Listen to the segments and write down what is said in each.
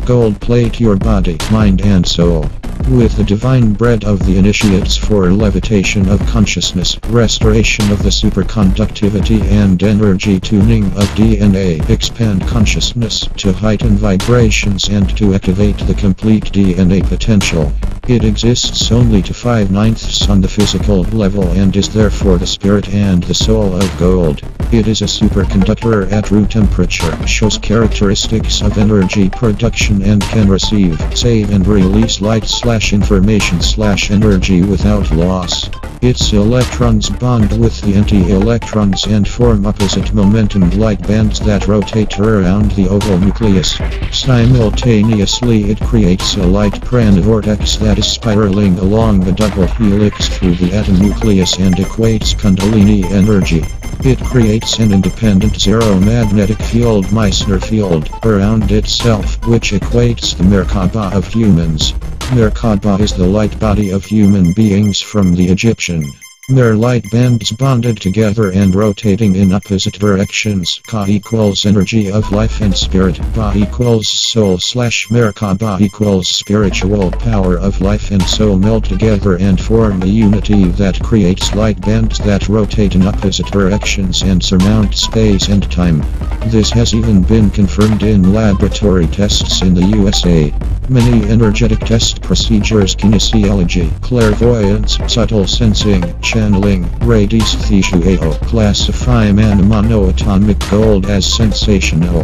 gold plate your body, mind and soul with the divine bread of the initiates for levitation of consciousness, restoration of the superconductivity and energy tuning of DNA, expand consciousness to heighten vibrations and to activate the complete DNA potential. It exists only to 5/9 on the physical level and is therefore the spirit and the soul of gold. It is a superconductor at room temperature, shows characteristics of energy production and can receive, save and release light/information/energy without loss. Its electrons bond with the anti-electrons and form opposite momentum light bands that rotate around the oval nucleus. Simultaneously it creates a light prana vortex that is spiraling along the double helix through the atom nucleus and equates kundalini energy. It creates an independent zero magnetic field Meissner field around itself, which equates the Merkaba of humans. Merkaba is the light body of human beings from the Egyptian. Their light bands bonded together and rotating in opposite directions. Ka equals energy of life and spirit. Ba equals soul/Merkaba equals spiritual power of life and soul meld together and form a unity that creates light bands that rotate in opposite directions and surmount space and time. This has even been confirmed in laboratory tests in the USA. Many energetic test procedures, kinesiology, clairvoyance, subtle sensing, channeling, radiesthesia, classify Manna monoatomic gold as sensational.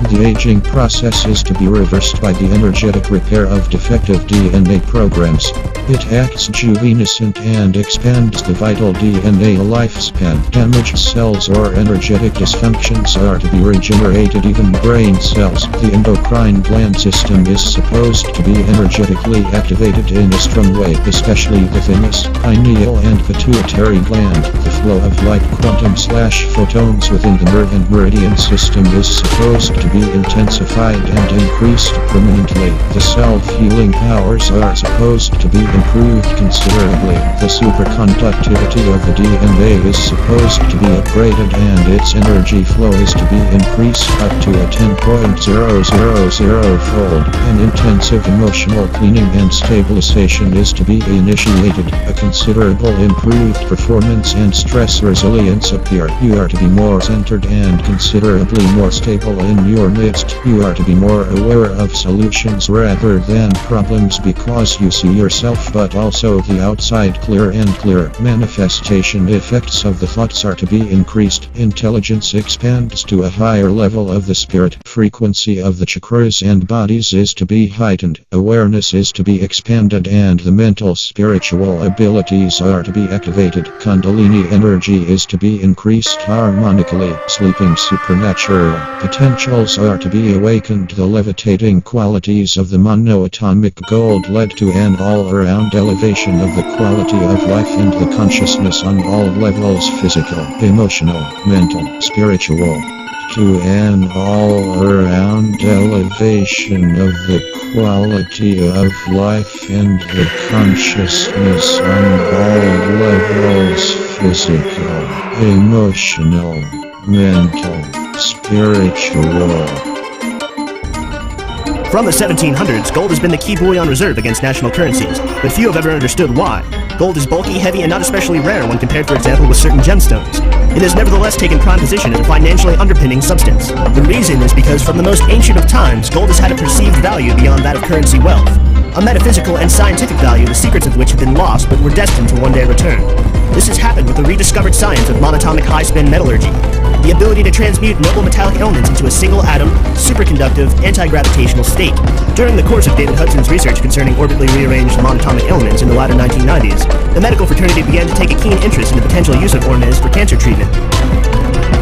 The aging process is to be reversed by the energetic repair of defective DNA programs. It acts juvenescent and expands the vital DNA lifespan. Damaged cells or energetic dysfunctions are to be regenerated, even brain cells. The endocrine gland system is supposed to be energetically activated in a strong way, especially the thymus, pineal and pituitary gland. The flow of light quantum/photons within the nerve and meridian system is supposed to be intensified and increased permanently. The self-healing powers are supposed to be improved considerably. The superconductivity of the DNA is supposed to be upgraded and its energy flow is to be increased up to a 10.000-fold. An intensive emotional cleaning and stabilization is to be initiated. A considerable improved performance and stress resilience appear. You are to be more centered and considerably more stable in your midst. You are to be more aware of solutions rather than problems because you see yourself but also the outside clear and clear. Manifestation effects of the thoughts are to be increased. Intelligence expands to a higher level of the spirit. Frequency of the chakras and bodies is to be heightened. Awareness is to be expanded and the mental spiritual abilities are to be activated. Kundalini energy is to be increased harmonically. Sleeping supernatural potentials are to be awakened. The levitating qualities of the monoatomic gold led to an all-around elevation of the quality of life and the consciousness on all levels: physical, emotional, mental, spiritual. To an all-around elevation of the quality of life and the consciousness on all levels: physical, emotional, mental, spiritual. From the 1700s, gold has been the key bullion reserve against national currencies, but few have ever understood why. Gold is bulky, heavy, and not especially rare when compared, for example, with certain gemstones. It has nevertheless taken prime position as a financially underpinning substance. The reason is because from the most ancient of times, gold has had a perceived value beyond that of currency wealth. A metaphysical and scientific value, the secrets of which have been lost but were destined to one day return. This has happened with the rediscovered science of monatomic high-spin metallurgy. The ability to transmute noble metallic elements into a single atom, superconductive, anti-gravitational state. During the course of David Hudson's research concerning orbitally rearranged monatomic elements in the latter 1990s, the medical fraternity began to take a keen interest in the potential use of ormes for cancer treatment.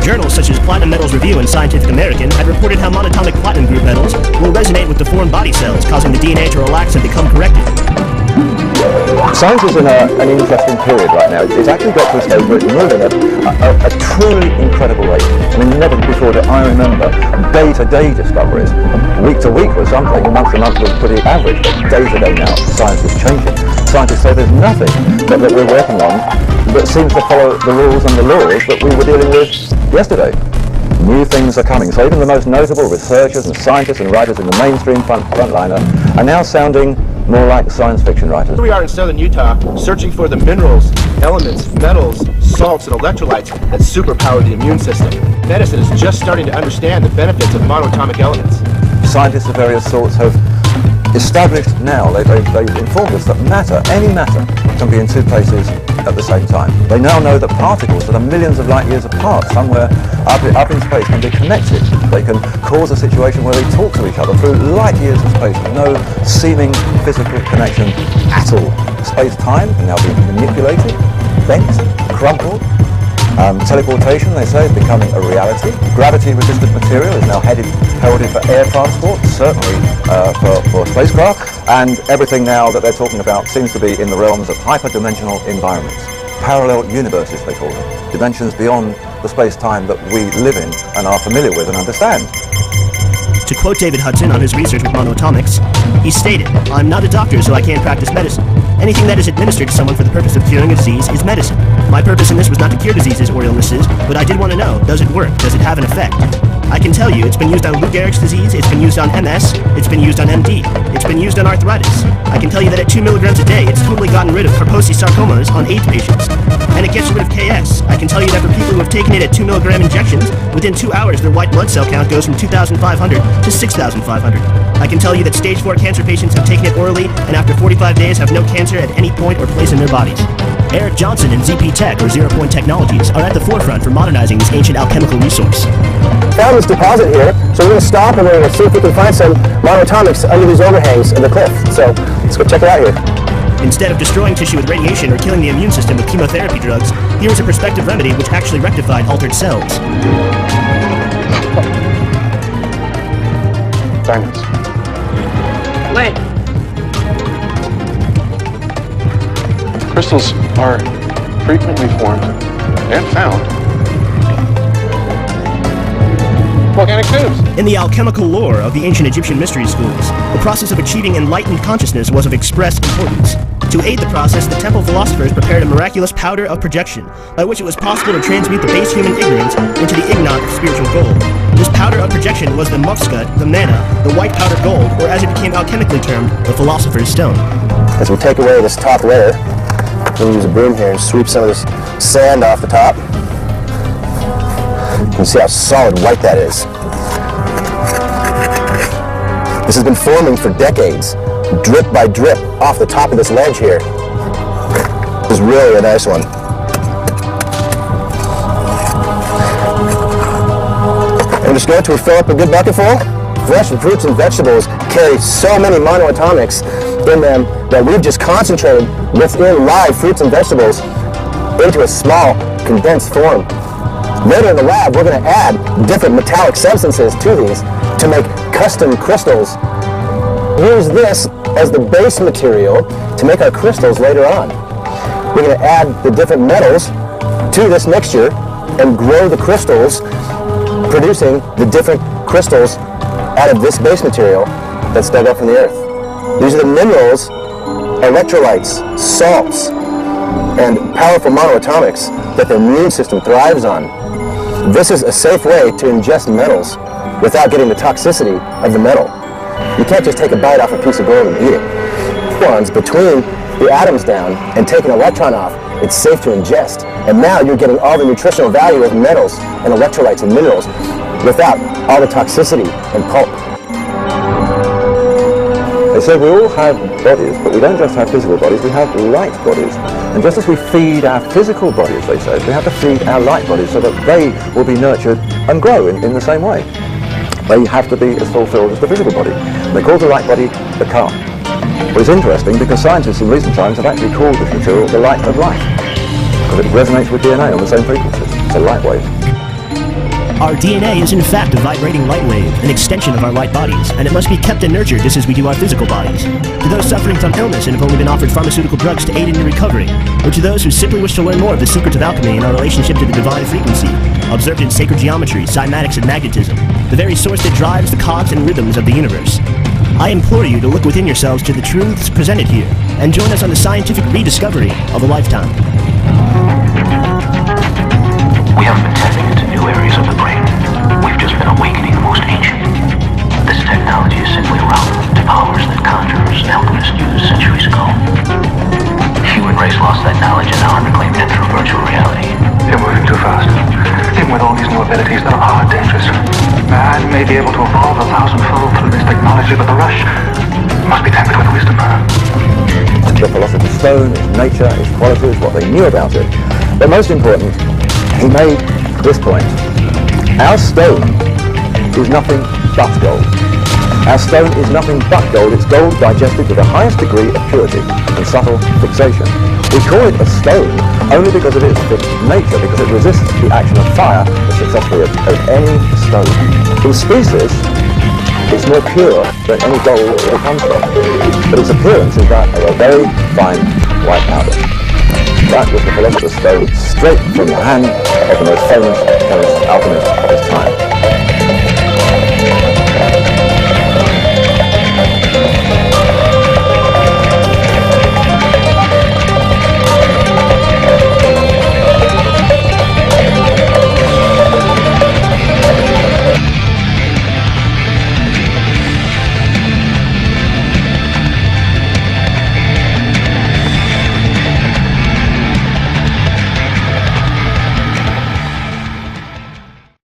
Journals such as Platinum Metals Review and Scientific American had reported how monatomic platinum group metals will resonate with deformed body cells, causing the DNA to relax and become corrected. Science is in an interesting period right now. It's actually got to a stage where it's moving at a truly incredible rate. I mean, never before did I remember day-to-day discoveries. Week-to-week was something, month-to-month was pretty average, but day-to-day now, science is changing. Scientists say there's nothing that we're working on that seems to follow the rules and the laws that we were dealing with yesterday. New things are coming. So even the most notable researchers and scientists and writers in the mainstream frontliner are now sounding more like science fiction writers. Here we are in southern Utah, searching for the minerals, elements, metals, salts, and electrolytes that superpower the immune system. Medicine is just starting to understand the benefits of monoatomic elements. Scientists of various sorts have established now, they've informed us that matter, any matter, can be in two places at the same time. They now know that particles that are millions of light years apart somewhere up in space can be connected. They can cause a situation where they talk to each other through light years of space with no seeming physical connection at all. Space-time can now be manipulated, bent, crumpled. Teleportation, they say, is becoming a reality. Gravity-resistant material is now heralded for air transport, certainly for spacecraft, and everything now that they're talking about seems to be in the realms of hyperdimensional environments. Parallel universes, they call them. Dimensions beyond the space-time that we live in and are familiar with and understand. To quote David Hudson on his research with monoatomics, he stated, "I'm not a doctor, so I can't practice medicine. Anything that is administered to someone for the purpose of curing a disease is medicine. My purpose in this was not to cure diseases or illnesses, but I did want to know, does it work? Does it have an effect? I can tell you, it's been used on Lou Gehrig's disease, it's been used on MS, it's been used on MD, it's been used on arthritis. I can tell you that at 2 milligrams a day, it's totally gotten rid of Kaposi sarcomas on AIDS patients. And it gets rid of KS. I can tell you that for people who have taken it at 2 milligram injections, within 2 hours their white blood cell count goes from 2,500 to 6,500. I can tell you that stage 4 cancer patients have taken it orally, and after 45 days have no cancer at any point or place in their bodies. Eric Johnson and ZP Tech, or Zero Point Technologies, are at the forefront for modernizing this ancient alchemical resource. Found this deposit here, so we're going to stop and we're going to see if we can find some monoatomics under these overhangs of the cliff. So let's go check it out here. Instead of destroying tissue with radiation or killing the immune system with chemotherapy drugs, here is a prospective remedy which actually rectified altered cells. Diamonds. Lead. Crystals are frequently formed and found volcanic tubes. In the alchemical lore of the ancient Egyptian mystery schools, the process of achieving enlightened consciousness was of express importance. To aid the process, the temple philosophers prepared a miraculous powder of projection, by which it was possible to transmute the base human ignorance into the ignat of spiritual gold. This powder of projection was the mufscut, the manna, the white powder gold, or as it became alchemically termed, the philosopher's stone. As we take away this top layer, we'll use a broom here and sweep some of this sand off the top. You can see how solid white that is. This has been forming for decades, drip by drip, off the top of this ledge here. This is really a nice one. And we're just going to fill up a good bucket full. Fresh fruits and vegetables carry so many monoatomics in them that we've just concentrated within live fruits and vegetables into a small, condensed form. Later in the lab, we're going to add different metallic substances to these to make custom crystals. Use this as the base material to make our crystals later on. We're going to add the different metals to this mixture and grow the crystals, producing the different crystals out of this base material that's dug up from the earth. These are the minerals, electrolytes, salts, and powerful monoatomics that the immune system thrives on. This is a safe way to ingest metals without getting the toxicity of the metal. You can't just take a bite off a piece of gold and eat it. Ones between the atoms down and take an electron off, it's safe to ingest. And now you're getting all the nutritional value of metals and electrolytes and minerals without all the toxicity and pulp. They say we all have bodies, but we don't just have physical bodies, we have light bodies. And just as we feed our physical bodies, they say, we have to feed our light bodies so that they will be nurtured and grow in the same way. They have to be as fulfilled as the physical body. And they call the light body the car. Well, it's interesting because scientists in recent times have actually called this material the light of life, because it resonates with DNA on the same frequencies. It's a light wave. Our DNA is in fact a vibrating light wave, an extension of our light bodies, and it must be kept and nurtured just as we do our physical bodies. To those suffering from illness and have only been offered pharmaceutical drugs to aid in your recovery, or to those who simply wish to learn more of the secrets of alchemy and our relationship to the divine frequency, observed in sacred geometry, cymatics, and magnetism, the very source that drives the cogs and rhythms of the universe, I implore you to look within yourselves to the truths presented here, and join us on the scientific rediscovery of a lifetime. We have been tapping into new areas of the brain. has been awakening the most ancient. This technology is simply relevant to powers that conjurers and alchemists used centuries ago. The human race lost that knowledge and now reclaimed it through virtual reality. You're moving too fast. Even with all these new abilities, there are dangers. Man may be able to evolve 1,000-fold through this technology, but the rush must be tempered with wisdom. The Philosopher's Stone, its nature, its qualities, what they knew about it. But most important, he made this point. Our stone is nothing but gold. Our stone is nothing but gold. It's gold digested to the highest degree of purity and subtle fixation. We call it a stone only because of its fixed nature, because it resists the action of fire as successfully as any stone. In species, it's more pure than any gold it comes from, but its appearance is that of a very fine white powder. That was the Philosopher's Stone, straight from the hand of the most famous chemist, alchemist of his time.